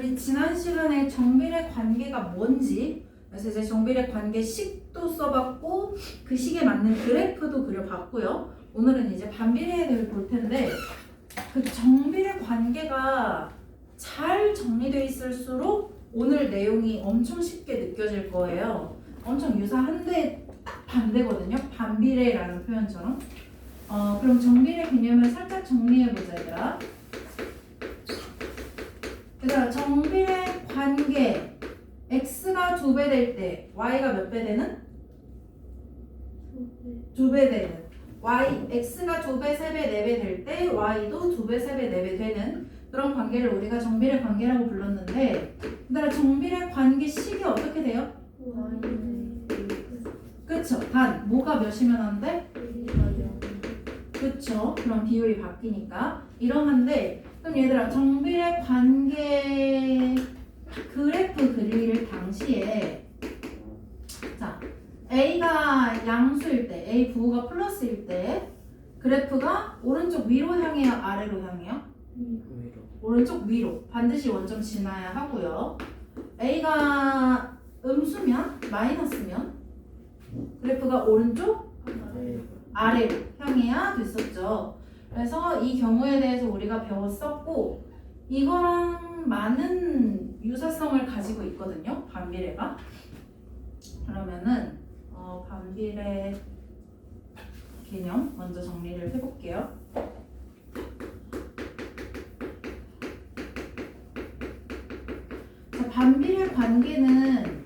우리 지난 시간에 정비례 관계가 뭔지, 그래서 이제 정비례 관계 식도 써봤고 그 식에 맞는 그래프도 그려봤고요. 오늘은 이제 반비례에 대해 볼 텐데 그 정비례 관계가 잘 정리되어 있을수록 오늘 내용이 엄청 쉽게 느껴질 거예요. 엄청 유사한데 딱 반대거든요. 반비례라는 표현처럼. 그럼 정비례 개념을 살짝 정리해보자, 얘들아. 얘들아, 정비례 관계 x가 2배 될 때 y가 몇 배 되는? 2배 되는 x가 2배, 3배, 4배 될 때 y도 2배, 3배, 4배 되는 그런 관계를 우리가 정비례 관계라고 불렀는데, 얘들아, 정비례 관계 식이 어떻게 돼요? 그쵸? 단 뭐가 몇이면 안 돼? 그쵸? 그럼 비율이 바뀌니까 이러한데, 그럼 얘들아, 정비례 관계 그래프 그릴 당시에 자, A가 양수일 때, A 부호가 플러스일 때 그래프가 오른쪽 위로 향해요? 아래로 향해요? 위로. 오른쪽 위로. 반드시 원점 지나야 하고요. A가 음수면, 마이너스면 그래프가 오른쪽 아래로 향해야 됐었죠. 그래서 이 경우에 대해서 우리가 배웠었고, 이거랑 많은 유사성을 가지고 있거든요, 반비례가. 그러면은 반비례 개념 먼저 정리를 해볼게요. 자, 반비례 관계는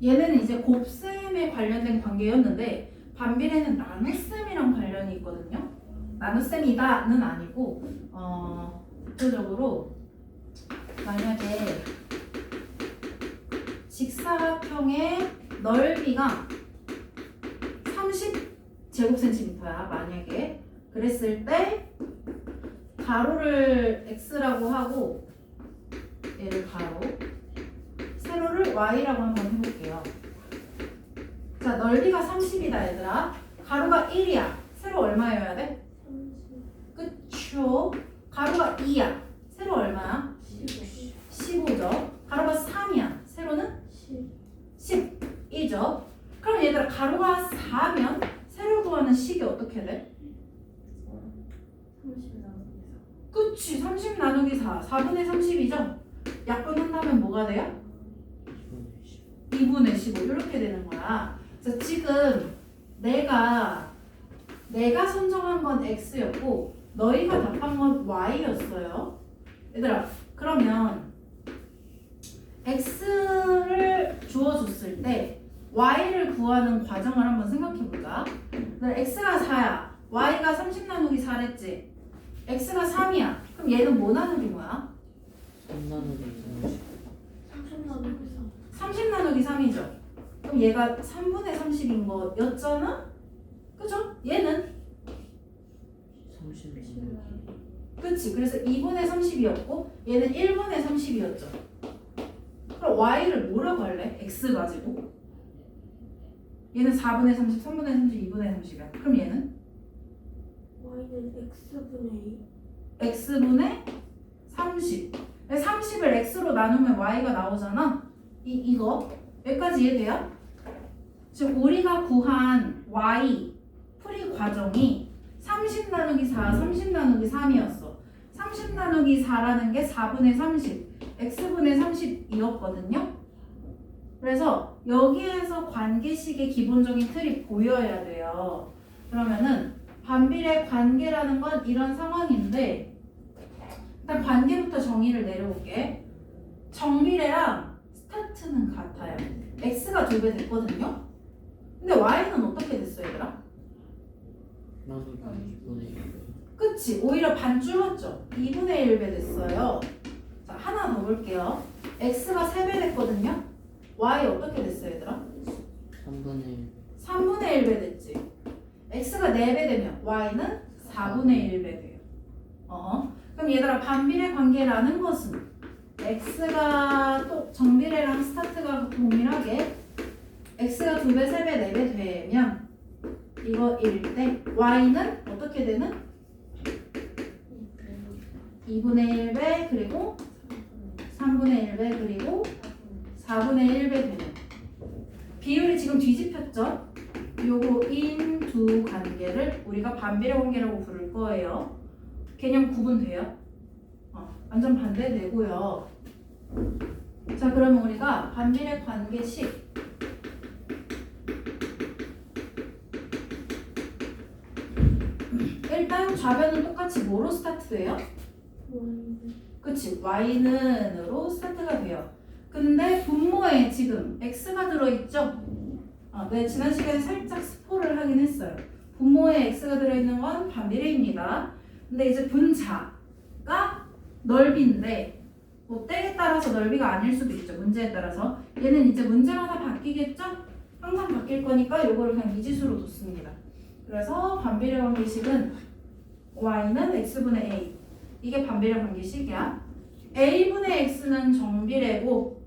얘는 이제 곱셈에 관련된 관계였는데 반비례는 나눗셈이랑 관련이 있거든요. 나눗셈이다는 아니고 대표적으로 만약에 직사각형의 넓이가 30제곱센티미터야 만약에 그랬을 때 가로를 x라고 하고 얘를 가로 세로를 y라고 한번 해볼게요. 자, 넓이가 30이다 얘들아. 가로가 1이야. 세로 얼마여야 돼? 30. 그쵸? 가로가 2야. 세로 얼마야? 15죠. 가로가 3이야. 세로는? 10이죠. 그럼 얘들아, 가로가 4면 세로 구하는 식이 어떻게 돼? 30 나누기 4. 그치, 30 나누기 4. 4분의 30이죠? 약분한다면 뭐가 돼요? 2분의 15 이렇게 되는 거야. 그래서 지금 내가 선정한 건 x였고 너희가 답한 건 y였어요. 얘들아, 그러면 x를 주어줬을 때 y를 구하는 과정을 한번 생각해보자. x가 4야. y가 30 나누기 4랬지. x가 3이야. 그럼 얘는 뭐 나누기 뭐야? 3 나누기 30 나누기 3. 30 나누기 3이죠. 그럼 얘가 3분의 30인 거였잖아? 그죠? 얘는? 30 나누기 그치. 그래서 2분의 30이었고 얘는 1분의 30이었죠. 그럼 y를 뭐라고 할래? x 가지고. 얘는 4분의 30, 3분의 30, 2분의 30이야. 그럼 얘는? y는 x분의 2. x분의 30. 30을 x로 나누면 y가 나오잖아. 이거 여기까지 이해돼요? 지금 우리가 구한 y 풀이 과정이 30 나누기 4, 30 나누기 3이었어. 30 나누기 4라는 게 4분의 30, x분의 30이었거든요. 그래서 여기에서 관계식의 기본적인 틀이 보여야 돼요. 그러면은 반비례 관계라는 건 이런 상황인데, 일단 관계부터 정의를 내려볼게. 정비례랑 스타트는 같아요. x가 2배 됐거든요. 근데 y는 어떻게 됐어, 얘들아? 나누기 2분의 1. 그치? 오히려 반 줄었죠? 2분의 1배 됐어요. 자, 하나 더 볼게요. x가 3배 됐거든요. y 어떻게 됐어, 얘들아? 3분의 1. 3분의 1배 됐지. x가 4배 되면 y는 4분의 1배 돼요. 그럼 얘들아, 반비례 관계라는 것은 x가 또 정비례랑 스타트가 동일하게 x가 2배, 3배, 4배 되면 이거일 때 y는 어떻게 되는? 2분의 1배 그리고 3분의 1배 그리고 4분의 1배 되는 비율이 지금 뒤집혔죠? 요거 인 두 관계를 우리가 반비례 관계라고 부를 거예요. 개념 구분돼요? 완전 반대되고요. 자, 그러면 우리가 반비례 관계식 일단 좌변은 똑같이 뭐로 스타트돼요? 그치, y는으로 스타트가 돼요. 근데 분모에 지금 x가 들어있죠? 네, 지난 시간에 살짝 스포를 하긴 했어요. 분모에 x가 들어있는 건 반비례입니다. 근데 이제 분자가 넓이인데 뭐 때에 따라서 넓이가 아닐 수도 있죠. 문제에 따라서. 얘는 이제 문제마다 바뀌겠죠? 항상 바뀔 거니까 요거를 그냥 미지수로 뒀습니다. 그래서 반비례 관계식은 y는 x분의 a. 이게 반비례 관계식이야. a분의 x는 정비례고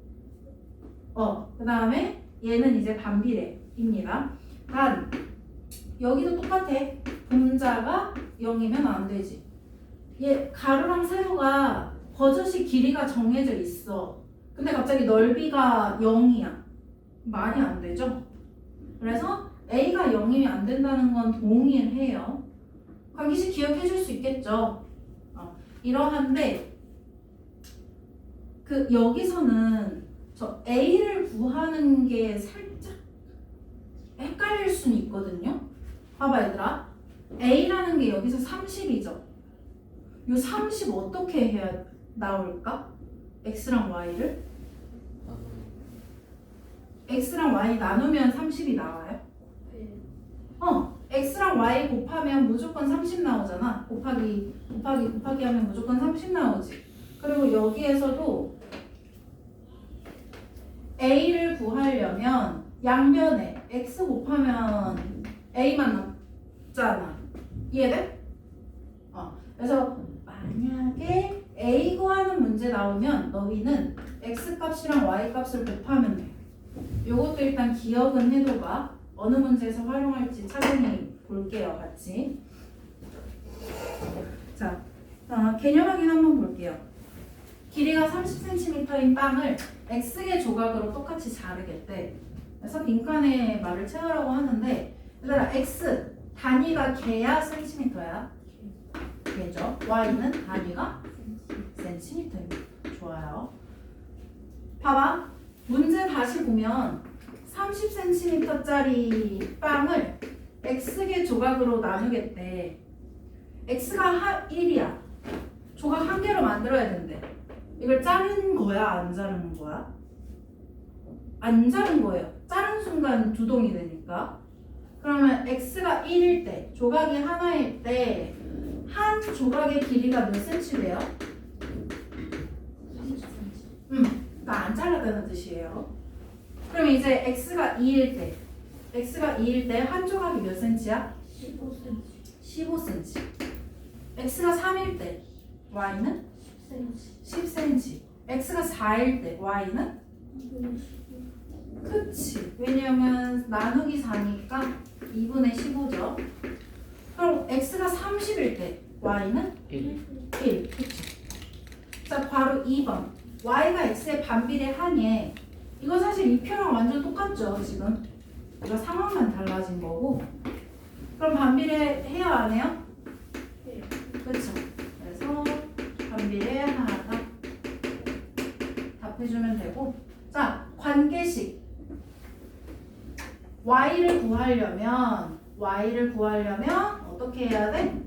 그 다음에 얘는 이제 반비례입니다. 단 여기도 똑같아. 분자가 0이면 안 되지. 얘 가로랑 세로가 버젓이 길이가 정해져 있어. 근데 갑자기 넓이가 0이야. 말이 안 되죠? 그래서 a가 0이면 안 된다는 건 동일해요. 관계식 기억해 줄 수 있겠죠? 이러한데 그 여기서는 저 a를 구하는 게 살짝 헷갈릴 수는 있거든요. 봐봐 얘들아. a라는 게 여기서 30이죠. 요 30 어떻게 해야 나올까? x랑 y를? x랑 y 나누면 30이 나와요? x랑 y 곱하면 무조건 30 나오잖아. 곱하기 하면 무조건 30 나오지. 그리고 여기에서도 a를 구하려면 양변에 x 곱하면 a만 남잖아. 이해돼? 그래서 만약에 a 구하는 문제 나오면 너희는 x 값이랑 y 값을 곱하면 돼. 요것도 일단 기억은 해둬봐. 어느 문제에서 활용할지 차근히 볼게요. 같이. 자, 개념 확인 한번 볼게요. 길이가 30cm인 빵을 x개 조각으로 똑같이 자르겠대. 그래서 빈칸에 말을 채우라고 하는데 얘들아 x 단위가 개야 cm야? 개죠. y는 단위가 cm입니다. 좋아요. 봐봐. 문제 다시 보면 30cm짜리 빵을 x개 조각으로 나누겠대. x가 1이야. 조각 한 개로 만들어야 된대. 이걸 자른 거야? 안 자른 거야? 안 자른 거예요. 자른 순간 두동이 되니까. 그러면 x가 1일 때, 조각이 하나일 때 한 조각의 길이가 몇 cm 돼요? 30cm. 그러니까 안 잘랐다는 뜻이에요. 그럼 이제 x가 2일 때 한 조각이 몇 cm야? 15cm. 15cm. x가 3일 때 y는 10cm. x가 4일 때 y는? 그치. 왜냐면 나누기 4니까 2분의 15죠. 그럼 x가 30일 때 y는? 1. 그치. 자, 바로 2번. y가 x의 반비례하니 이거 사실 이 표랑 완전 똑같죠, 지금. 이거 상황만 달라진 거고. 그럼 반비례 해요, 안 해요? 네. 그렇죠. 그래서 반비례 하나 답해주면 되고. 자, 관계식. y를 구하려면 어떻게 해야 돼?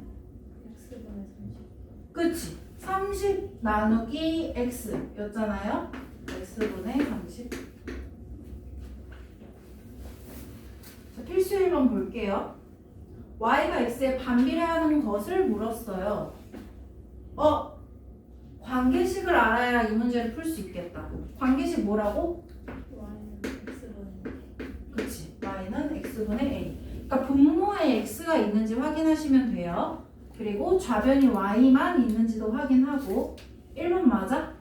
x분의 30. 그치. 30 나누기 x 였잖아요. x분의 30. 자, 필수 1번 볼게요. y가 x에 반비례하는 것을 물었어요. 관계식을 알아야 이 문제를 풀 수 있겠다. 관계식 뭐라고? y는 x분의 그치. y는 x분의 a. 그러니까 분모에 x가 있는지 확인하시면 돼요. 그리고 좌변이 y만 있는지도 확인하고. 1번 맞아?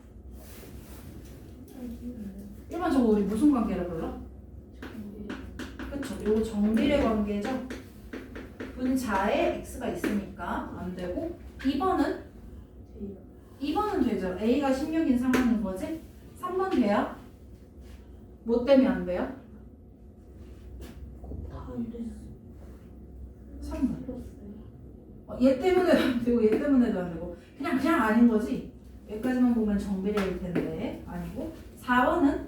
1번 저거 우리 무슨 관계라 불러? 그쵸. 요거 정비례 관계죠. 분자에 x가 있으니까 안 되고. 2번은 2번은 되죠. A가 16인 상황인 거지? 3번 돼요? 뭐 때문에 안 돼요? 안 돼. 3번. 풀었어요. 얘 때문에도 안 되고 얘 때문에도 안 되고 그냥 아닌 거지? 여기까지만 보면 정비례일 텐데 아니고 4번은?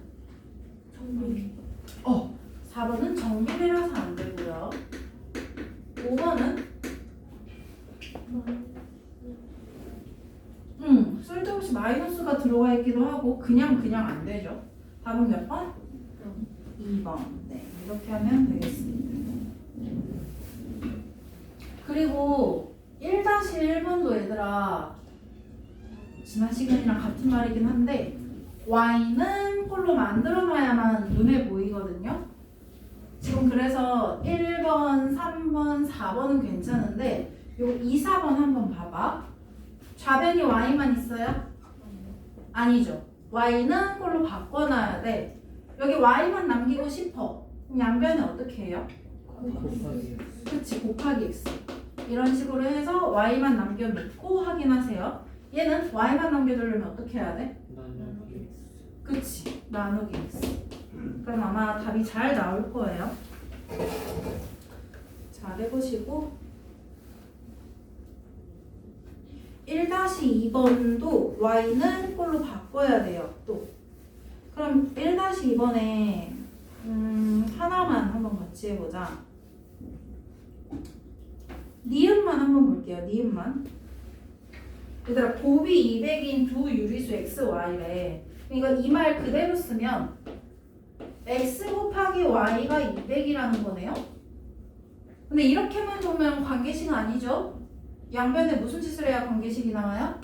정말 4번은 정비례라서 안 되고요. 5번은? 쓸데없이 마이너스가 들어가 있기도 하고 그냥 안 되죠. 답은 몇 번? 2번. 네, 이렇게 하면 되겠습니다. 그리고 1-1번도 얘들아 지난 시간이랑 같은 말이긴 한데 y는 꼴로 만들어놔야만 눈에 보이거든요. 지금 그래서 1번, 3번, 4번은 괜찮은데 요 2, 4번 한번 봐봐. 좌변이 y만 있어요? 아니죠. y는 꼴로 바꿔놔야 돼. 여기 y만 남기고 싶어. 그럼 양변에 어떻게 해요? 곱하기 그치, 곱하기 x. 이런 식으로 해서 y만 남겨놓고 확인하세요. 얘는 y만 남겨두려면 어떻게 해야 돼? 나누기 그치, 나누기 x. 그럼 아마 답이 잘 나올 거예요. 잘 해보시고 1-2번도 y는 꼴로 바꿔야 돼요. 또 그럼 1-2번에 하나만 한번 같이 해보자. 니은만 한번 볼게요. 니은만. 얘들아 곱이 200인 두 유리수 x, y래. 그러니까 이 말 그대로 쓰면 x 곱하기 y가 200이라는 거네요. 근데 이렇게만 보면 관계식은 아니죠? 양변에 무슨 짓을 해야 관계식이 나와요?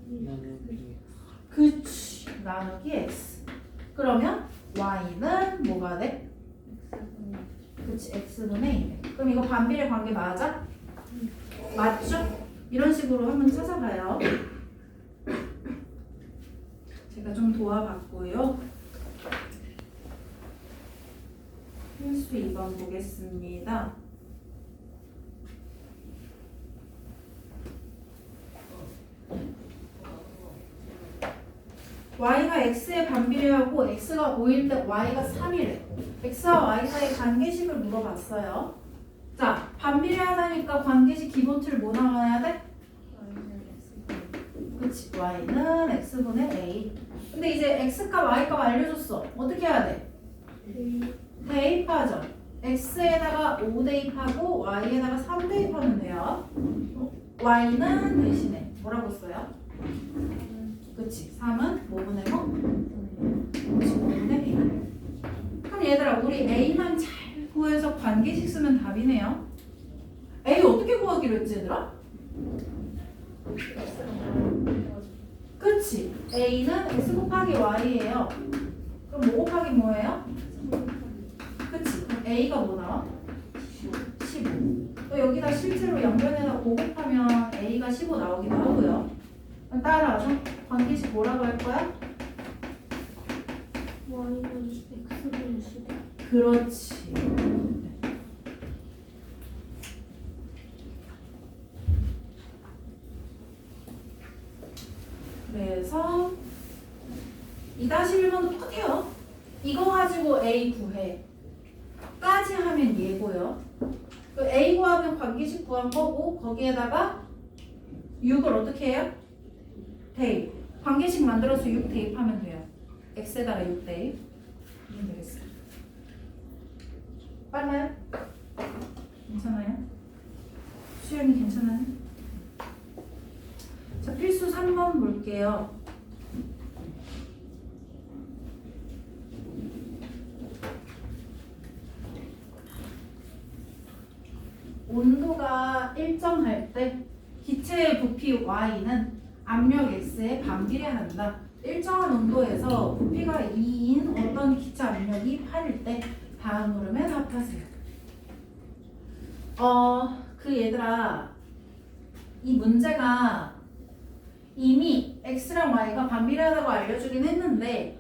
나누기 그치, 나누기 x. 그러면 y는 뭐가 돼? 그치, x분의 200. 그럼 이거 반비례 관계 맞아? 맞죠? 이런 식으로 한번 찾아봐요. 제가 좀 도와봤고요. 필수 2번 보겠습니다. y가 x에 반비례하고 x가 5일 때 y가 3이래. x와 y 사이 관계식을 물어봤어요. 자, 반비례하다니까 관계식 기본틀 뭐 나와야 돼? 그치, y는 x분의 a. 근데 이제 x값 y값 알려줬어. 어떻게 해야 돼? 대입하죠. x에다가 5 대입하고 y에다가 3 대입하면 돼요. y는 대신에 뭐라고 써요? 그치, 3은 5분의 뭐? 그치, 5분의 a. 그럼 얘들아 우리 a만 잘 구해서 관계식 쓰면 답이네요. a 어떻게 구하기로 했지 얘들아? 그치, a는 x 곱하기 y예요. 그럼 뭐 곱하기 뭐예요? 그치, 그럼 a가 뭐 나와? 15. 또 여기다 실제로 양변에다 5 곱하면 a가 15 나오기도 하고요. 그럼 따라서 관계식 뭐라고 할 거야? y는 x분의 15. 그렇지. 그래서 2-1번도 똑같아요. 이거 가지고 A 구해. 까지 하면 얘고요. 그 A 구하면 관계식 구한 거고 거기에다가 6을 어떻게 해요? 대입. 관계식 만들어서 6 대입하면 돼요. x에다가 6 대입. 하면 되겠어요. 빨라요? 괜찮아요? 수영이 괜찮아요? 자, 필수 3번 볼게요. 온도가 일정할 때 기체의 부피 Y는 압력 X에 반비례한다. 일정한 온도에서 부피가 2인 어떤 기체 압력이 8일 때 다음 흐름에 답하세요. 그 얘들아 이 문제가 이미 X랑 Y가 반비례하다고 알려주긴 했는데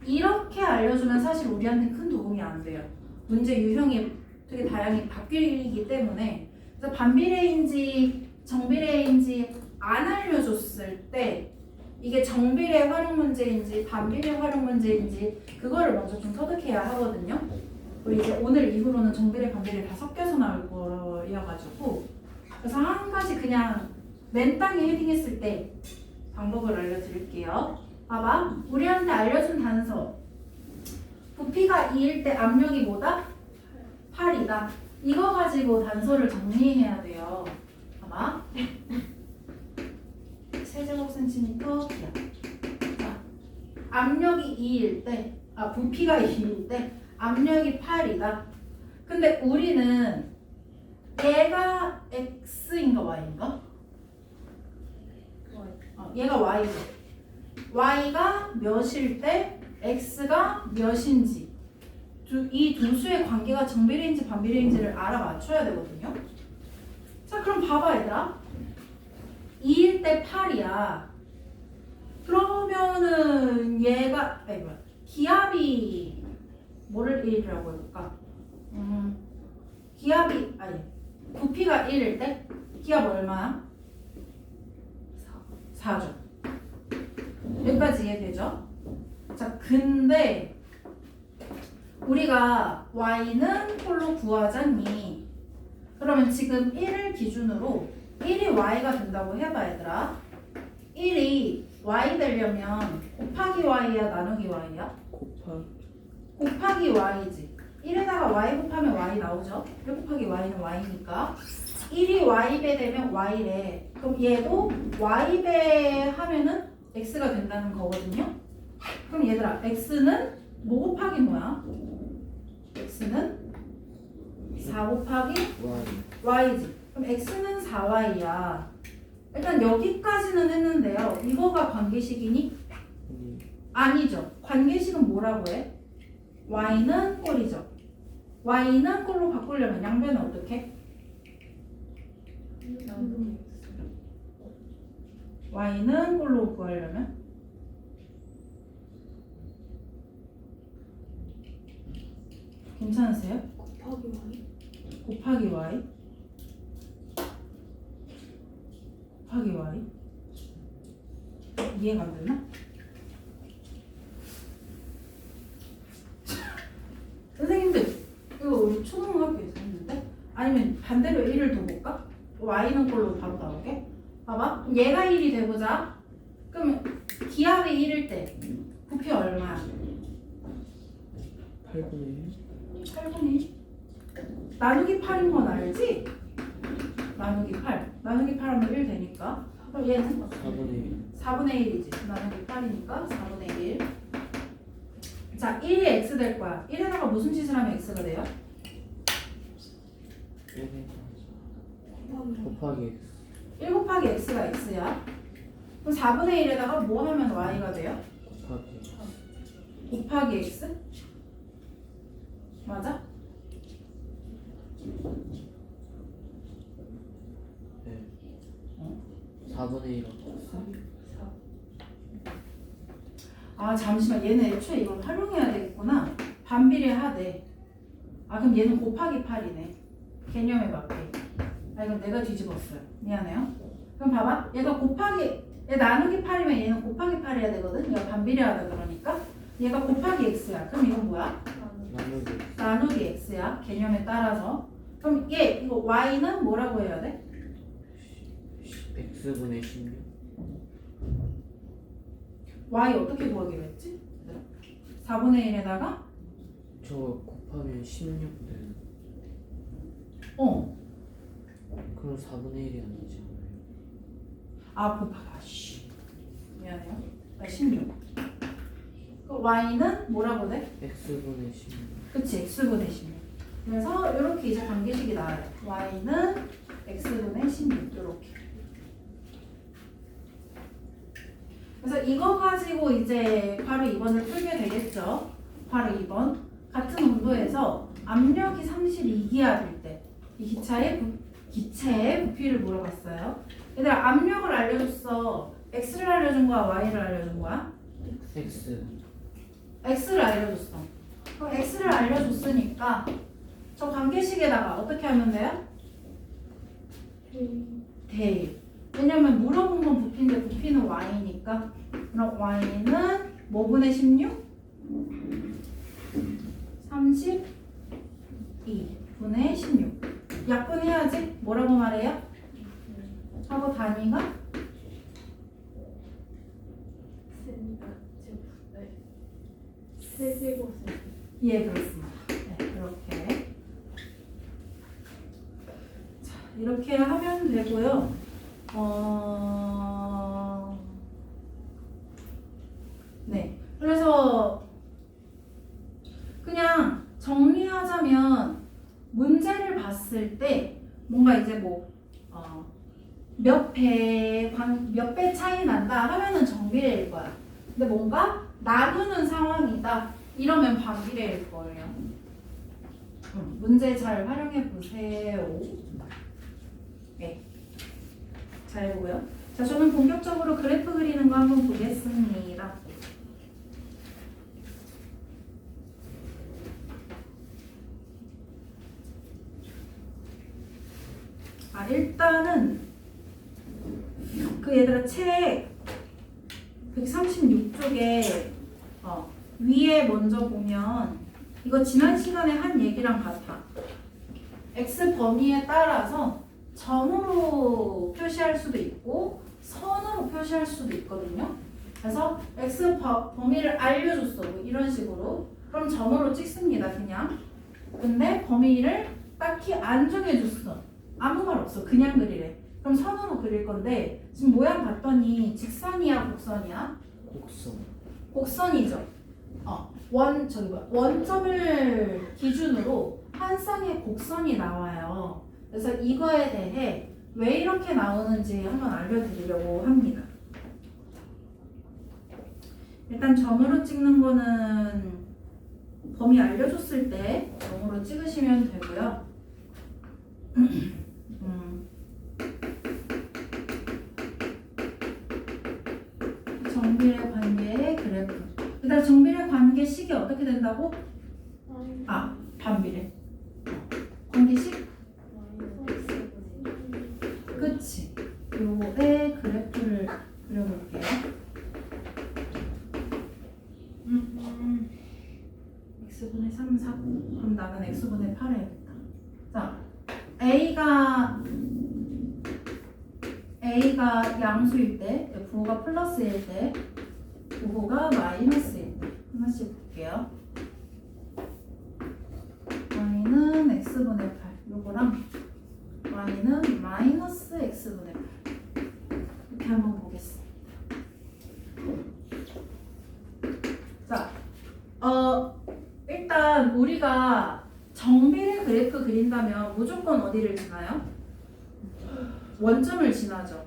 이렇게 알려주면 사실 우리한테 큰 도움이 안 돼요. 문제 유형이 되게 다양히 바뀌기 때문에 그래서 반비례인지 정비례인지 안 알려줬을 때 이게 정비례 활용 문제인지 반비례 활용 문제인지 그거를 먼저 좀 터득해야 하거든요. 우리 이제 오늘 이후로는 정비례 반비례 다 섞여서 나올 거여가지고 그래서 한 가지 그냥 맨땅에 헤딩했을 때 방법을 알려드릴게요. 봐봐, 우리한테 알려준 단서 부피가 2일 때 압력이 뭐다? 8이다. 이거 가지고 단서를 정리해야 돼요. 봐봐. 세제곱센티미터 기압. 자, 압력이 2일 때, 부피가 2일 때 압력이 8이다. 근데 우리는 얘가 x인가 y인가? 얘가 y죠. y가 몇일 때 x가 몇인지 이 두 수의 관계가 정비례인지 반비례인지를 알아맞혀야 되거든요. 자, 그럼 봐봐 얘들아. 2일 때 8이야. 그러면은 얘가 기압이 뭐를 1이라고 해볼까? 기압이 부피가 1일 때 기압 얼마야? 4죠. 여기까지 이해되죠? 자, 근데 우리가 y는 꼴로 구하자니 그러면 지금 1을 기준으로 1이 y가 된다고 해봐 얘들아. 1이 y 되려면 곱하기 y야 나누기 y야? 곱하기 y지. 1에다가 y 곱하면 y 나오죠? 1 곱하기 y는 y니까 1이 y배 되면 y래. 그럼 얘도 y배 하면은 x가 된다는 거거든요. 그럼 얘들아 x는 뭐 곱하기 뭐야? x는 4 곱하기 y지. 그럼 x는 4y야. 일단 여기까지는 했는데요. 이거가 관계식이니? 아니죠. 관계식은 뭐라고 해? y는 꼴이죠. y는 꼴로 바꾸려면 양변은 어떻게? y는 꼴로 구하려면? 괜찮으세요? 곱하기 y. 곱하기 y 곱하기 y 이해가 안 되나? 선생님들 이거 우리 초등학교에서 했는데? 아니면 반대로 1을 더 볼까? y는 꼴로 바로 나오게? 봐봐, 얘가 1이 돼보자. 그러면 기압이 1일 때 부피 얼마야? 8분의 8분의 1 나누기 8인 건 알지? 나누기 8 나누기 8 하면 1 되니까 그럼 얘는 4분의 1이지. 나누기 8이니까 4분의 1. 자, 1이 x 될 거야. 1에다가 무슨 짓을 하면 x가 돼요? 곱하기 x 1 곱하기 x가 x야. 그럼 4분의 1에다가 뭐 하면 y가 돼요? 곱하기 x? 맞아? 네. 4분의 1 아, 잠시만. 얘는 애초에 이걸 활용해야 되겠구나. 반비례하대. 아, 그럼 얘는 곱하기 8이네. 개념에 맞게. 아, 이건 내가 뒤집었어요. 미안해요. 그럼 봐봐. 얘가 얘 나누기 8이면 얘는 곱하기 8 해야 되거든. 얘가 반비례하다 그러니까. 얘가 곱하기 x야. 그럼 이건 뭐야? 나누기 x야. 개념에 따라서. 그럼 이거 y는 뭐라고 해야 돼? x분의 16 y 어떻게 구하기로 했지? 4분의 1에다가 저 곱하면 16 되는 그럼 4분의 1이 아니지 않아요? 미안해요. 16. 그 y는 뭐라고 돼? x분의 16 그치, x분의 16. 그래서 이렇게 이제 관계식이 나와요. y는 x분의 16 이렇게. 그래서 이거 가지고 이제 바로 2번을 풀게 되겠죠. 바로 2번. 같은 온도에서 압력이 32기압일 때 이 기체의 부피를 물어봤어요. 얘들아, 압력을 알려줬어. x를 알려준 거야, y를 알려준 거야? x를 알려줬어. 그럼 x를 알려줬으니까 저 관계식에다가 어떻게 하면 돼요? 대입. 왜냐면 물어본 건 부피인데 부피는 y니까. 그럼 y는 뭐분의 16? 32분의 16. 약분해야지. 뭐라고 말해요? 하고 단위가 세제곱을 예, 그렇습니다. 네, 이렇게. 자, 이렇게 하면 되고요. 네. 그래서 그냥 정리하자면 문제를 봤을 때 뭔가 이제 뭐 몇 배 차이 난다 하면은 정비례일 거야. 근데 뭔가 나누는 상황이다 이러면 반비례일 거예요. 문제 잘 활용해 보세요. 네. 잘 보고요. 자, 저는 본격적으로 그래프 그리는 거 한번 보겠습니다. 일단은 그 얘들아 책 136쪽에 위에 먼저 보면 이거 지난 시간에 한 얘기랑 같아. x 범위에 따라서 점으로 표시할 수도 있고 선으로 표시할 수도 있거든요. 그래서 x 범위를 알려줬어. 뭐 이런 식으로. 그럼 점으로 찍습니다. 그냥. 근데 범위를 딱히 안 정해줬어. 아무 말 없어. 그냥 그리래. 그럼 선으로 그릴 건데 지금 모양 봤더니 직선이야 곡선이야? 곡선. 곡선이죠. 원점을 기준으로 한 쌍의 곡선이 나와요. 그래서 이거에 대해 왜 이렇게 나오는지 한번 알려드리려고 합니다. 일단 점으로 찍는 거는 범위 알려줬을 때 점으로 찍으시면 되고요. 정비례 관계의 그래프. 그다음 정비례 관계식이 어떻게 된다고? 반비례. 관계식? 그치. 요의 그래프를 그려볼게요. x분의 3, 4. 그럼 나는 x분의 8 해야겠다. 자, A가 양수일 때, 부호가 플러스일 때, 부호가 마이너스일 때. 하나씩 볼게요. y는 x분의 8. 요거랑 y는 마이너스 x분의 8. 이렇게 한번 보겠습니다. 자, 일단 우리가 정비례 그래프 그린다면 무조건 어디를 지나요? 원점을 지나죠.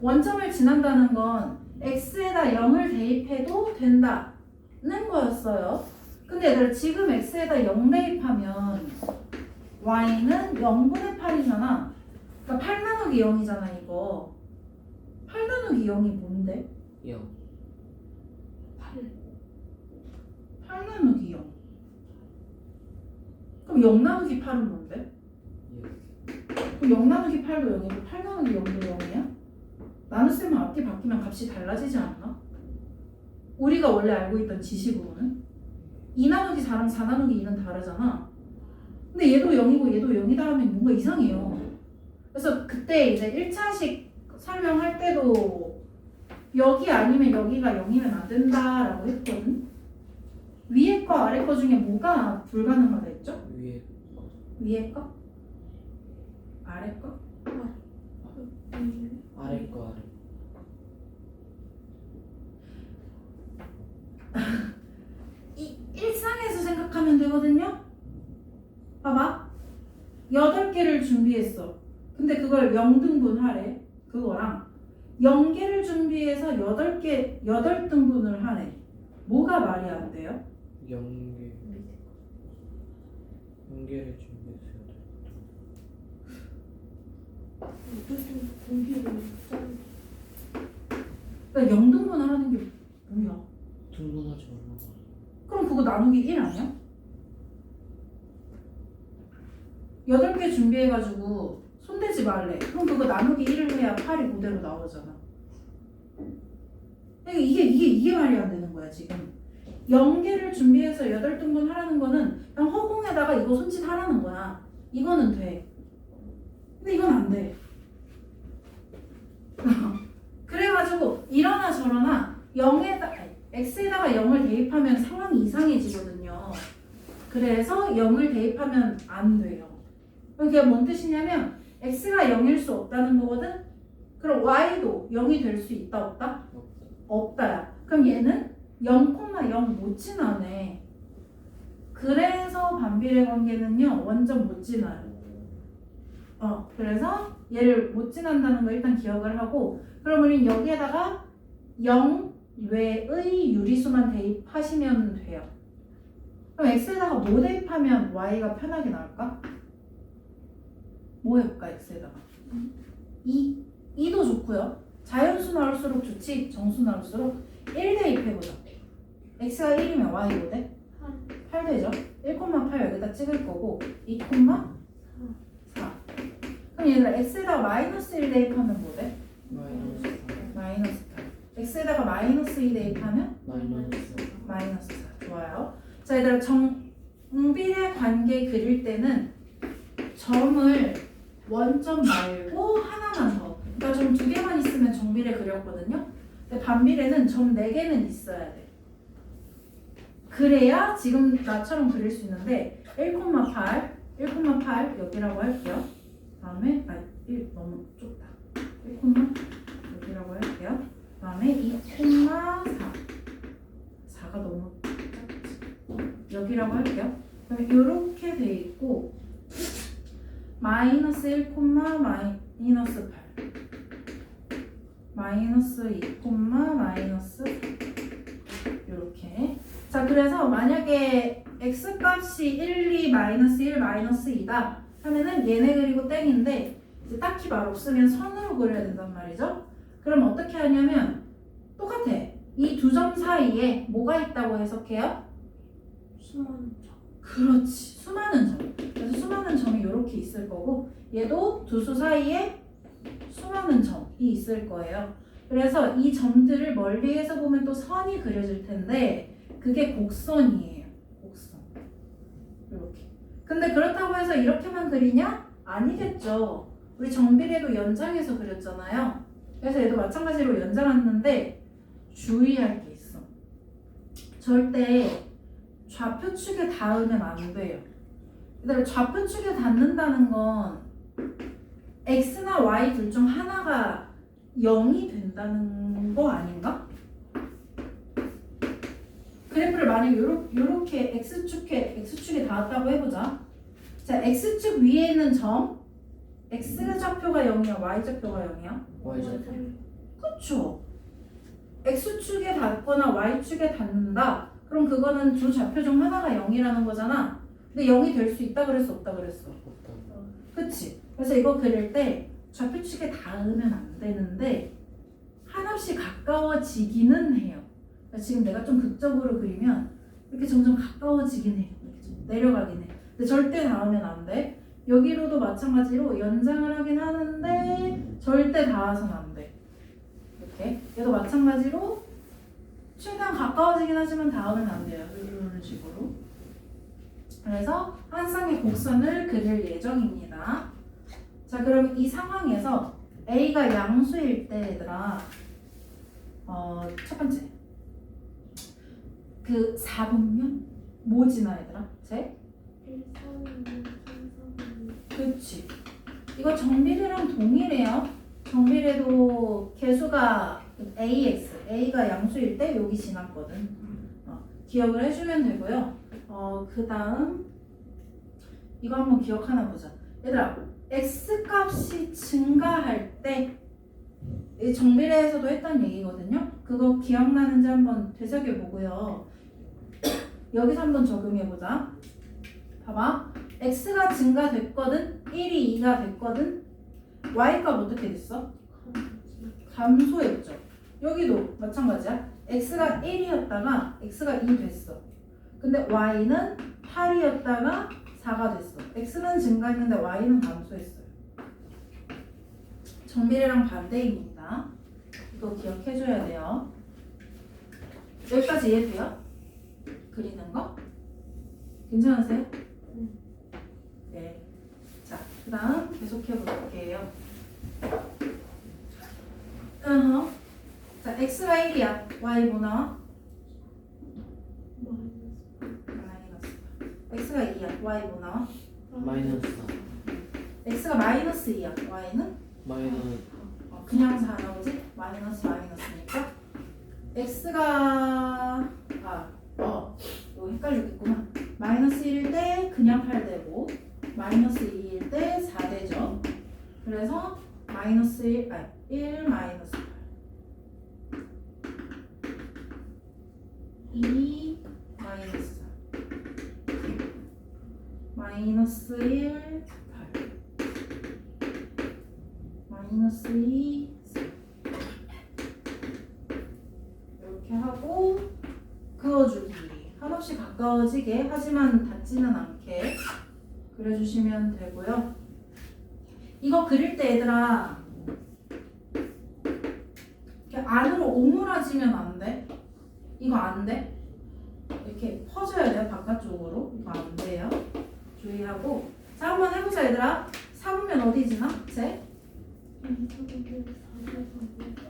원점을 지난다는 건 x에다 0을 대입해도 된다는 거였어요. 근데 얘들아 지금 x에다 0 대입하면 y는 0분의 8이잖아. 그러니까 8 나누기 0이잖아 이거. 8 나누기 0이 뭔데? 0. 8 나누기 0. 그럼 0 나누기 8은 뭔데? 0. 그럼 0 나누기 8도 0이고 8 나누기 0도 0이야? 나눗셈은 앞뒤 바뀌면 값이 달라지지 않나? 우리가 원래 알고 있던 지식으로는 2 나누기 4랑 4 나누기 2는 다르잖아. 근데 얘도 0이고 얘도 0이다 하면 뭔가 이상해요. 그래서 그때 이제 1차식 설명할 때도 여기 아니면 여기가 0이면 안 된다라고 했거든. 위에 거 아래 거 중에 뭐가 불가능하다 했죠? 위에 위에 거? 아래 거? 아래 거 아래. 이 일상에서 생각하면 되거든요. 봐봐. 8개를 준비했어. 근데 그걸 0등분 하래. 그거랑 0개를 준비해서 8등분을 하래. 뭐가 말이 안 돼요? 0개. 0개를 준비했어요. 무슨 공기를 짠 그러니까 0등분을 하는 게 뭐야? 등분하지 말라고. 그럼 그거 나누기 1 아니야? 8개 준비해가지고 손대지 나누지 말래. 그럼 그거 나누기 1을 해야 8이 그대로 나오잖아. 이게 말이 안 되는 거야 지금. 0개를 준비해서 8등분 하라는 거는 그냥 허공에다가 이거 손짓하라는 거야. 이거는 돼. 근데 이건 안 돼. 그래가지고 이러나 저러나 x에다가 0을 대입하면 상황이 이상해지거든요. 그래서 0을 대입하면 안 돼요. 그게 뭔 뜻이냐면 x가 0일 수 없다는 거거든. 그럼 y도 0이 될 수 있다 없다? 없다야. 그럼 얘는 0,0 못 지나네. 그래서 반비례 관계는요 완전 못 지나요. 그래서 얘를 못 지난다는 거 일단 기억을 하고, 그럼 우린 여기에다가 0 외의 유리수만 대입하시면 돼요. 그럼 x에다가 뭐 대입하면 y가 편하게 나올까? 뭐 해볼까 x에다가? 2도 좋고요. 자연수 나올수록 좋지 정수 나올수록 1 대입해보자. x가 1이면 y 뭐 돼? 8 되죠? 1,8 여기다 찍을 거고 2,4. 그럼 얘들아 x에다가 마이너스 1 대입하면 뭐 돼? 마이너스 8. x에다가 마이너스 2 대입하면? 마이너스 4. 좋아요. 자 얘들아 정비례 관계 그릴 때는 점을 원점 말고 하나만 더. 그러니까 점 2개만 있으면 정비례 그렸거든요. 근데 반비례는 점 4개는 있어야 돼. 그래야 지금 나처럼 그릴 수 있는데 1,8 여기라고 할게요. 다음에 1 너무 좁다. 1, 여기라고 할게요. 다음에 2,4 4가 너무 작지. 여기라고 할게요. 그럼 이렇게 돼 있고 마이너스 1, 마이너스 8 마이너스 2, 마이너스 이렇게. 자 그래서 만약에 x값이 1, 2, 마이너스 1, 마이너스 2다 하면은 얘네 그리고 땡인데 이제 딱히 말 없으면 선으로 그려야 된단 말이죠. 그럼 어떻게 하냐면 똑같아. 이 두 점 사이에 뭐가 있다고 해석해요? 수많은 점. 그렇지. 수많은 점. 그래서 수많은 점이 이렇게 있을 거고 얘도 두 수 사이에 수많은 점이 있을 거예요. 그래서 이 점들을 멀리에서 보면 또 선이 그려질 텐데 그게 곡선이에요. 곡선. 이렇게. 근데 그렇다고 해서 이렇게만 그리냐? 아니겠죠. 우리 정비례도 연장해서 그렸잖아요. 그래서 얘도 마찬가지로 연장했는데 주의할 게 있어. 절대 좌표축에 닿으면 안 돼요. 그다음에 좌표축에 닿는다는 건 x나 y 둘 중 하나가 0이 된다는 거 아닌가? 그래프를 만약에 요렇게 x축에 닿았다고 해보자. 자, x축 위에 있는 점 x좌표가 0이야, y좌표가 0이야? 그쵸? x축에 닿거나 y축에 닿는다. 그럼 그거는 두 좌표 중 하나가 0이라는 거잖아. 근데 0이 될 수 있다 그랬어, 없다 그랬어? 그치? 그래서 이거 그릴 때 좌표축에 닿으면 안 되는데 한없이 가까워지기는 해요. 그러니까 지금 내가 좀 극적으로 그리면 이렇게 점점 가까워지긴 해. 이렇게 좀 내려가긴 해. 근데 절대 닿으면 안 돼. 여기로도 마찬가지로 연장을 하긴 하는데 절대 닿아서는 안 돼. 이렇게. 얘도 마찬가지로 최대한 가까워지긴 하지만 닿으면 안 돼요. 이런 식으로. 그래서 한 쌍의 곡선을 그릴 예정입니다. 자, 그럼 이 상황에서 A가 양수일 때 얘들아 첫 번째 그 4분면 뭐지나 얘들아? 제? 1, 3, 2, 3, 4, 그치. 이거 정비례랑 동일해요. 정비례도 개수가 A가 양수일 때 여기 지났거든. 기억을 해주면 되고요. 그 다음 이거 한번 기억 하나 보자. 얘들아, x값이 증가할 때 정비례에서도 했던 얘기거든요. 그거 기억나는지 한번 되새겨보고요. 여기서 한번 적용해보자. 봐봐. x가 증가됐거든. 1이 2가 됐거든. y값 어떻게 됐어? 감소했죠. 여기도 마찬가지야. x가 1이었다가 x가 2 됐어. 근데 y는 8이었다가 4가 됐어. x는 증가했는데 y는 감소했어요. 정비례랑 반대입니다. 이거 기억해줘야 돼요. 여기까지 이해돼요? 그리는 거? 괜찮으세요? 네. 자, 그 다음 계속해 볼게요. 자, x가 1이야. y 뭐 나와? 마이너스. x가 2야. y 뭐 나와? 마이너스 4 x가 마이너스 2야. y는? 마이너스 그냥 4 나오지? 마이너스니까 x가 이거 헷갈리겠구나. 마이너스 1일 때 그냥 8 되고 마이너스 2일 때 4 되죠. 그래서 마이너스 1 마이너스 8 2 마이너스 4 마이너스 1 8 마이너스 2 4 이렇게 하고 그어주기 한없이 가까워지게 하지만 닿지는 않게 그려주시면 되고요. 이거 그릴 때 얘들아 이렇게 안으로 오므라지면 안 돼. 이거 안 돼. 이렇게 퍼져야 돼요. 바깥쪽으로. 이거 안 돼요. 주의하고. 자, 한번 해보자 얘들아. 4보면 어디 지나? 쟤?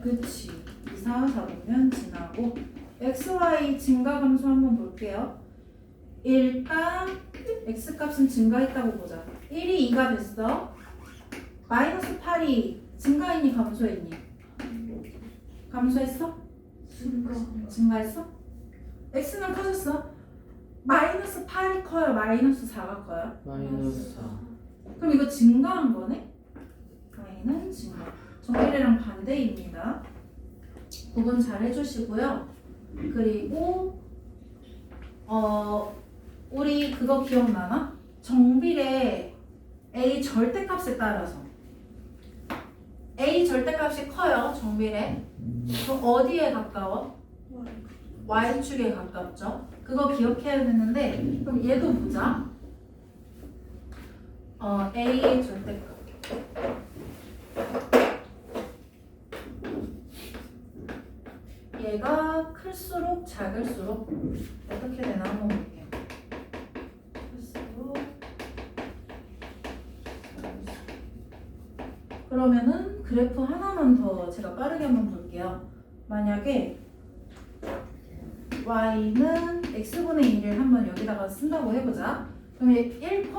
그치. 2, 4, 4보면 지나고 XY 증가 감소 한번 볼게요. 일단 X값은 증가했다고 보자. 1이 2가 됐어. 마이너스 8이 증가했니 감소했니? 감소했어? 증가했어? X는 커졌어. 마이너스 8이 커요? 마이너스 4가 커요? 마이너스 4 그럼 이거 증가한 거네? y는 증가. 정비례랑 반대입니다. 구분 잘 해주시고요. 그리고 우리 그거 기억나나? 정비례 A 절대값에 따라서 A 절대값이 커요. 정비례. 그럼 어디에 가까워? Y축에 가깝죠. 그거 기억해야 되는데 그럼 얘도 보자. A의 절대값 얘가 클수록 작을수록 어떻게 되나 한번 볼게요. 클수록 작을수록. 그러면은 그래프 하나만 더 제가 빠르게 한번 볼게요. 만약에 y는 x분의 1을 한번 여기다가 쓴다고 해보자. 그럼 1,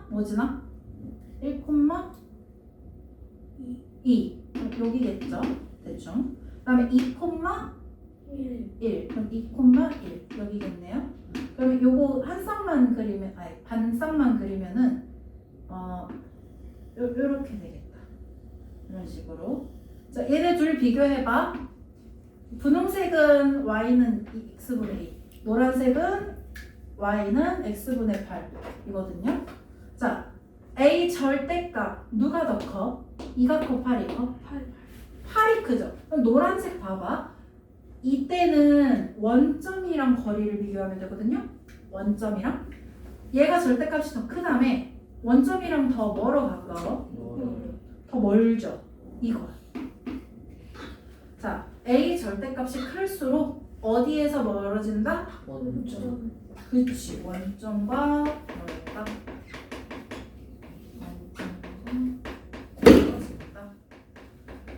뭐지나? 1,2 여기겠죠? 대충. 그 다음에 2, 1 그럼 2,1 여기겠네요. 그러면 요거 한 쌍만 그리면 반 쌍만 그리면은 요렇게 되겠다. 이런 식으로. 자, 얘네 둘 비교해봐. 분홍색은 y는 x분의 2, 노란색은 y는 x분의 8 이거든요. 자, a 절대값 누가 더 커? 2가 커? 8이 커? 8이 크죠? 그럼 노란색 봐봐. 이때는 원점이랑 거리를 비교하면 되거든요. 원점이랑 얘가 절대값이 더 큰 다음에 원점이랑 더 멀어 가까워? 더 멀죠. 이거. 자, A 절대값이 클수록 어디에서 멀어진다? 원점 그치. 원점과 멀다.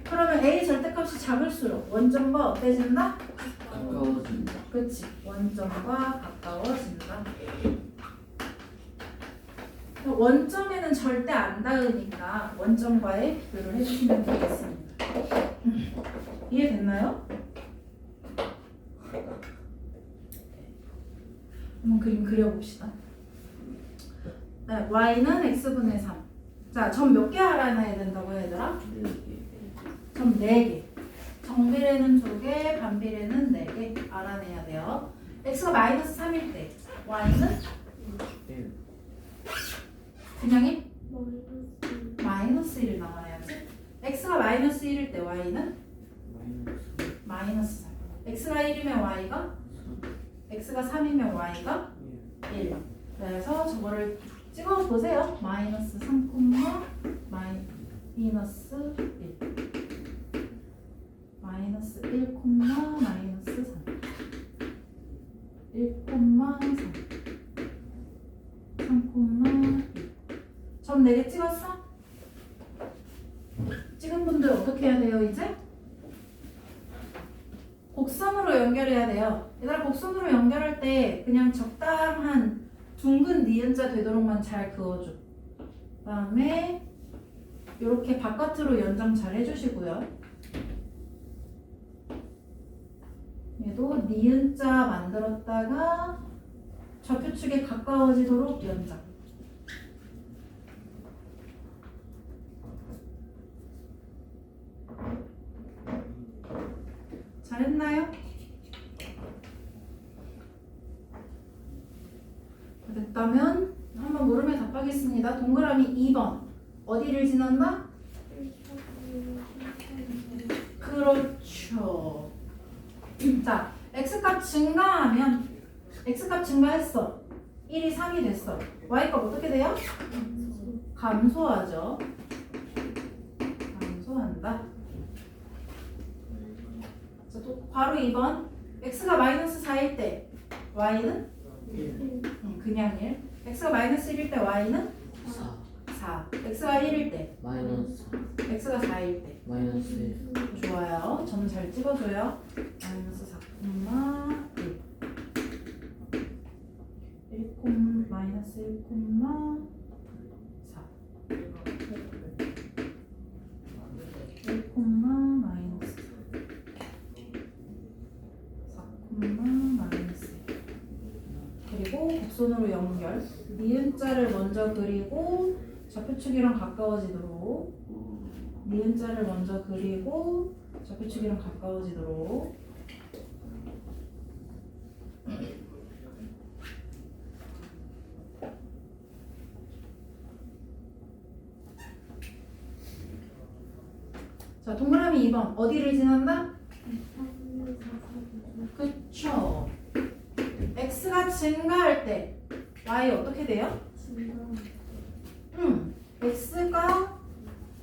그러면 A 절대값이 작을수록 원점과 어때진다? 가까워진다 그치. 원점과 가까워진다. 원점에는 절대 안 닿으니까 원점과의 비교를 해주시면 되겠습니다. 이해됐나요? 한번 그림 그려봅시다. 네, y는 x분의 3. 자, 점 몇 개 알아내야 된다고 얘들아? 점 4개. 정비례는 2개, 반비례는 4개 알아내야 돼요. x가 마이너스 3일 때 y는 1 그냥 1? 마이너스 1이 나와야지. x가 마이너스 1일 때 y는 마이너스 3. x가 1이면 y가? x가 3이면 y가? 1. 그래서 저거를 찍어보세요. 마이너스 3, 마이너스 1 마이너스 1 마이너스 3 1 3 3 1 점 4개 찍었어? 찍은 분들 어떻게 해야 돼요 이제? 곡선으로 연결해야 돼요. 얘들아 곡선으로 연결할 때 그냥 적당한 둥근 니은자 되도록만 잘 그어줘. 그 다음에 이렇게 바깥으로 연장 잘 해주시고요. 얘도 니은자 만들었다가 좌표축에 가까워지도록 연장. 잘했나요? 됐다면 한번 물음에 답하겠습니다. 동그라미 2번 어디를 지난다? 1, 4, 5, 6, 7, 8, 9. 그렇죠. 자, x값 증가하면 x값 증가했어. 1이 3이 됐어. y값 어떻게 돼요? 감소하죠. 감소한다. 자, 또 바로 2번 x가 마이너스 4일 때 y는? 그냥 1. x가 마이너스 1일 때 y는? 4 4. x가 1일 때 마이너스 x가 4일 때 마이너스 1 좋아요. 점 잘 찍어줘요. 마이너스 4, 1. 1, 마이너스 1, 4. 1, 마이너스 4, 마이너스 1. 그리고 곡선으로 연결. 니은자를 먼저 그리고 좌표축이랑 가까워지도록. 니은자를 먼저 그리고 좌표축이랑 가까워지도록. 자, 동그라미 2번 어디를 지난다? 그쵸. x가 증가할 때 y 어떻게 돼요? x가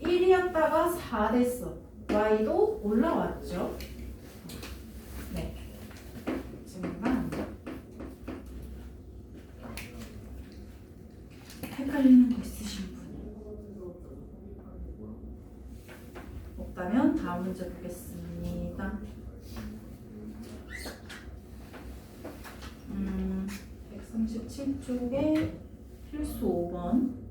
1이었다가 4 됐어. y도 올라왔죠. 네. 증가. 헷갈리는 거 있으신 분? 없다면 다음 문제 보겠습니다. 137쪽에 필수 5번.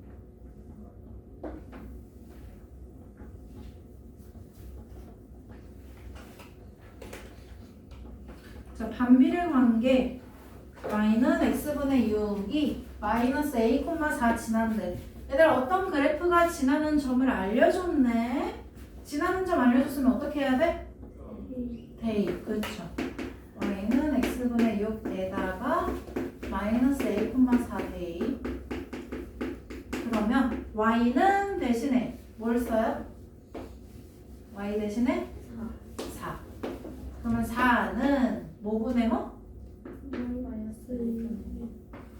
자, 반비례 관계 y는 x분의 6이 마이너스 a, 4 지난데 얘들아 어떤 그래프가 지나는 점을 알려줬네. 지나는 점 알려줬으면 어떻게 해야 돼? 대입. 그렇죠. y는 x분의 6에다가 마이너스 a, 4 대입. 그러면 y는 대신에 뭘 써요? y 대신에 4. 그러면 4는 뭐분의 뭐?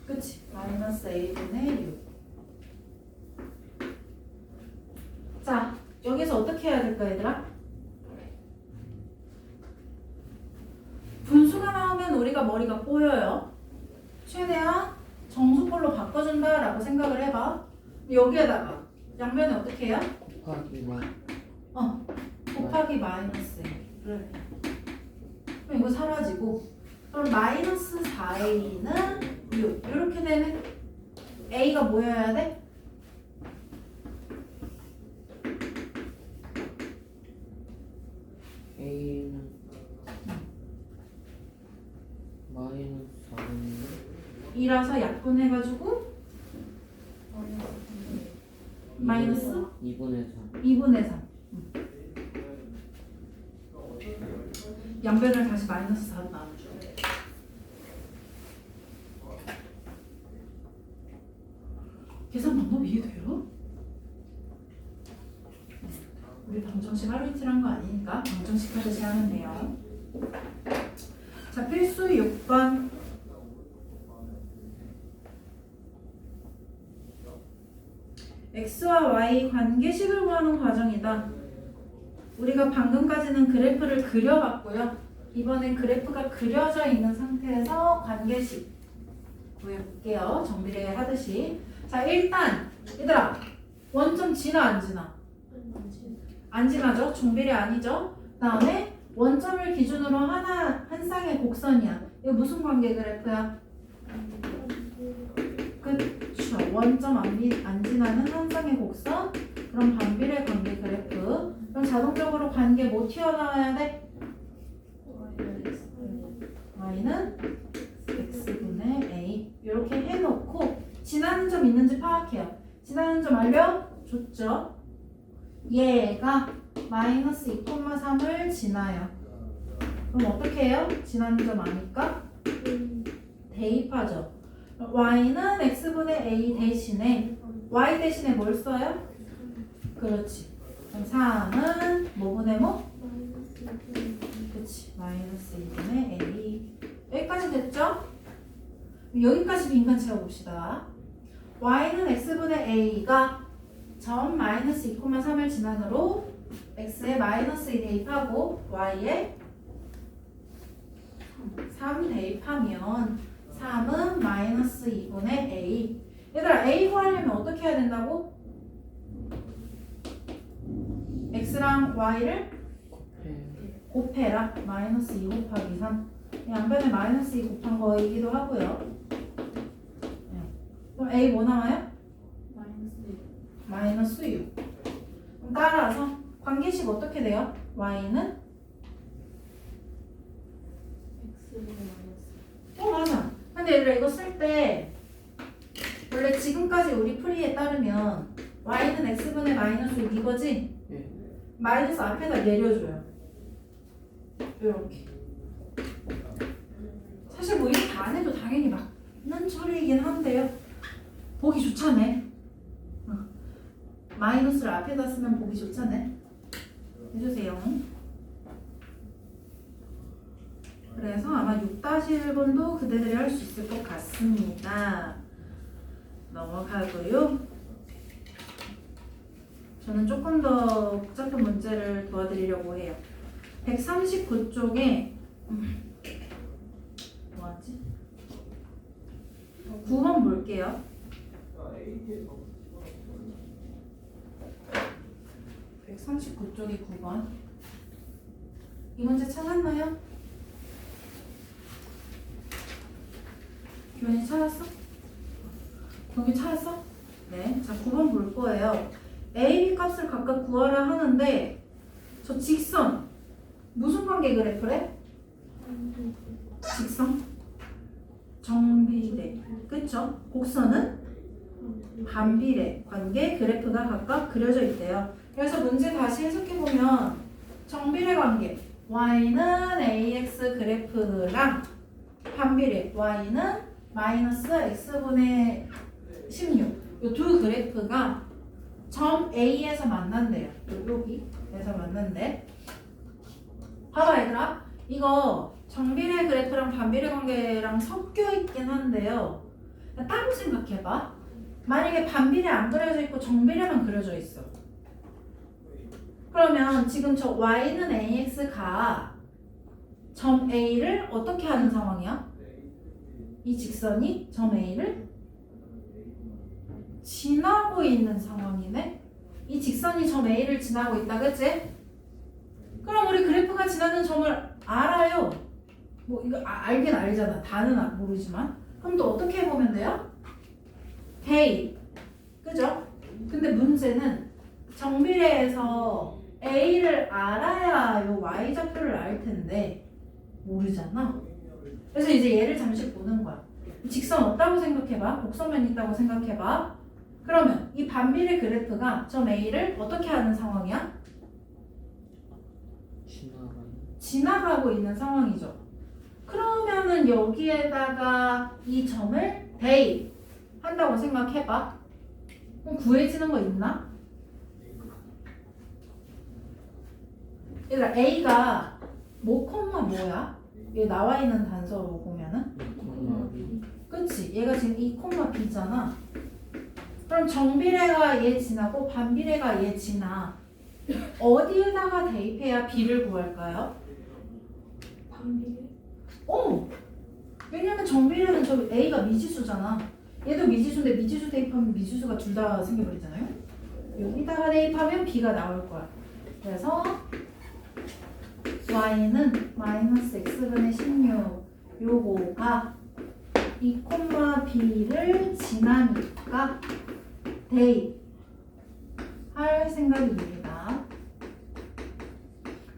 그치? 마이너스 a분의 6. 자, 여기서 어떻게 해야 될까 얘들아? 분수가 나오면 우리가 머리가 꼬여요. 최대한 정수꼴로 바꿔준다라고 생각을 해봐. 여기에다가 양변에 어떻게 해요? 곱하기 마이너스 1을 해. 그럼 이거 사라지고 그럼 마이너스 4a는 6 이렇게 되네. a가 뭐여야 돼? A는 마이너스 4인데 2라서 약분해가지고 마이너스 2분의 3 2분의 3. 양변을 다시 마이너스 4로 나눠줘. 계산 방법 이해돼요? 우리 방정식 하루 이틀 한 거 아니니까 방정식 하듯이 하면 돼요. 자, 필수 6번. x와 y 관계식을 구하는 과정이다. 우리가 방금까지는 그래프를 그려봤고요. 이번엔 그래프가 그려져 있는 상태에서 관계식 구해볼게요. 정비례 하듯이. 자, 일단 얘들아, 원점 지나 안 지나? 안 지나죠? 정비례 아니죠? 다음에 원점을 기준으로 한 쌍의 곡선이야. 이거 무슨 관계 그래프야? 그쵸. 원점 안 지나는 한 쌍의 곡선. 그럼 반비례 관계 그래프. 그럼 자동적으로 관계 뭐 튀어나와야 돼? y는 x분의 a. 이렇게 해놓고 지나는 점 있는지 파악해요. 지나는 점 알려줬죠? 얘가 마이너스 2,3을 지나요. 그럼 어떻게 해요? 지나는 점 아니까 대입하죠. y는 x분의 a 대신에 y 대신에 뭘 써요? 그렇지. 그럼 3은 뭐분의 뭐? 그치. 마이너스 2분의 a. 여기까지 됐죠? 여기까지 빈칸 채워봅시다. y는 x분의 a가 점 마이너스 2,3을 지난으로 x에 마이너스 2 대입하고 y에 3 대입하면 3은 마이너스 2분의 a. 얘들아, a 구하려면 어떻게 해야 된다고? x랑 y를 곱해라. 마이너스 2 곱하기 3. 양변에 마이너스 2 곱한 거이기도 하고요. 그럼 a 뭐 나와요? 마이너스 6. 그럼 따라서 관계식 어떻게 돼요? y는 맞아. 근데 얘들아, 이거 쓸 때 원래 지금까지 우리 풀이에 따르면 y는 x분의 마이너스 6 이거지? 네. 마이너스 앞에다 내려줘요. 이렇게. 사실 뭐 이렇게 안 해도 당연히 맞는 처리이긴 한데요. 보기 좋잖아요. 마이너스를 앞에다 쓰면 보기 좋잖아요. 해주세요. 그래서 아마 6-1번도 그대들이 할 수 있을 것 같습니다. 넘어가고요. 저는 조금 더 복잡한 문제를 도와드리려고 해요. 139쪽에 뭐하지? 9번 볼게요. 139쪽이 9번. 이 문제 찾았나요? 교현이 찾았어? 동이 찾았어? 네. 자, 9번 볼 거예요. A, B 값을 각각 구하라 하는데 저 직선 무슨 관계 그래프래? 직선? 정비례. 그쵸? 곡선은 반비례 관계 그래프가 각각 그려져 있대요. 그래서 문제 다시 해석해보면 정비례 관계 y는 ax 그래프랑 반비례 y는 마이너스 x분의 16 이 두 그래프가 점 A에서 만난대요. 여기에서 만난대. 봐봐 얘들아, 이거 정비례 그래프랑 반비례 관계랑 섞여 있긴 한데요. 따로 생각해봐. 만약에 반비례 안 그려져 있고 정비례만 그려져 있어. 그러면 지금 저 y는 ax가 점 A를 어떻게 하는 상황이야? 이 직선이 점 A를 지나고 있는 상황이네? 이 직선이 점 A를 지나고 있다, 그치? 그럼 우리 그래프가 지나는 점을 알아요. 뭐 이거 알긴 알잖아. 다는 모르지만. 그럼 또 어떻게 해보면 돼요? 대입. 그죠? 근데 문제는 정비례에서 A를 알아야 요 Y좌표를 알 텐데 모르잖아. 그래서 이제 얘를 잠시 보는 거야. 직선 없다고 생각해봐. 곡선면 있다고 생각해봐. 그러면 이 반비례 그래프가 점 A를 어떻게 하는 상황이야? 지나가고 있는 상황이죠. 그러면은 여기에다가 이 점을 대입한다고 생각해봐. 그럼 구해지는 거 있나? 얘들아, A가 뭐 콤마 뭐야? 여기 나와 있는 단서로 보면은 그치? 얘가 지금 2, B잖아. 그럼 정비례가 얘 지나고 반비례가 얘 지나. 어디에다가 대입해야 b를 구할까요? 반비례. 왜냐면 정비례는 저 a가 미지수잖아. 얘도 미지수인데 미지수 대입하면 미지수가 둘 다 생겨버리잖아요. 여기다가 대입하면 b가 나올 거야. 그래서 y는 마이너스 x분의 16 요거가 2, b를 지나니까 대입할 생각입니다.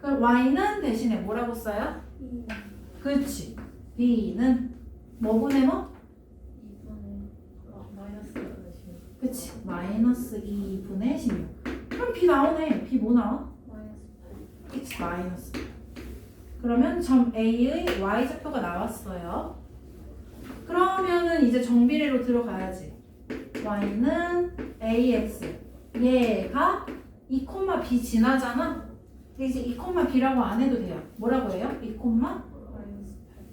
그럼 y는 대신에 뭐라고 써요? 그렇지. b는 뭐분의 뭐? 그치. 마이너스 2분의 16. 그럼 b 나오네. b 뭐 나와? 그치. 마이너스. 그러면 점 A의 y좌표가 나왔어요. 그러면은 이제 정비례로 들어가야지. y는 ax. 얘가 2, b 지나잖아. 이제 2, b라고 안 해도 돼요. 뭐라고 해요? 2,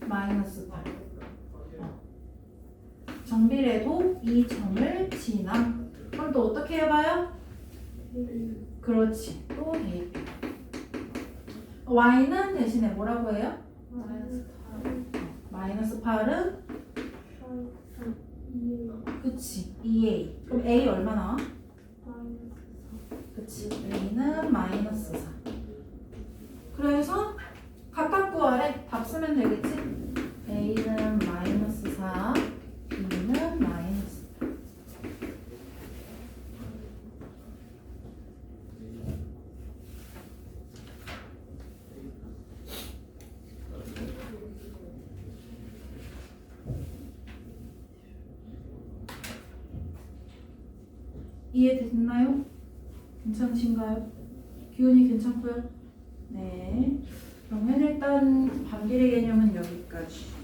마이너스 8. 정비례도 이 점을 지나. 그럼 또 어떻게 해봐요? 그렇지. 또 대입. y는 대신에 뭐라고 해요? 마이너스 8은 그치 2a. 그럼 a 얼마 나와? 그치. a는 마이너스 4. 그래서 각각 구하래. 답 쓰면 되겠지? a는 마이너스 4, b는 마이너스 8. 이해됐나요? 괜찮으신가요? 기운이 괜찮고요? 네. 그러면 일단 반비례 개념은 여기까지.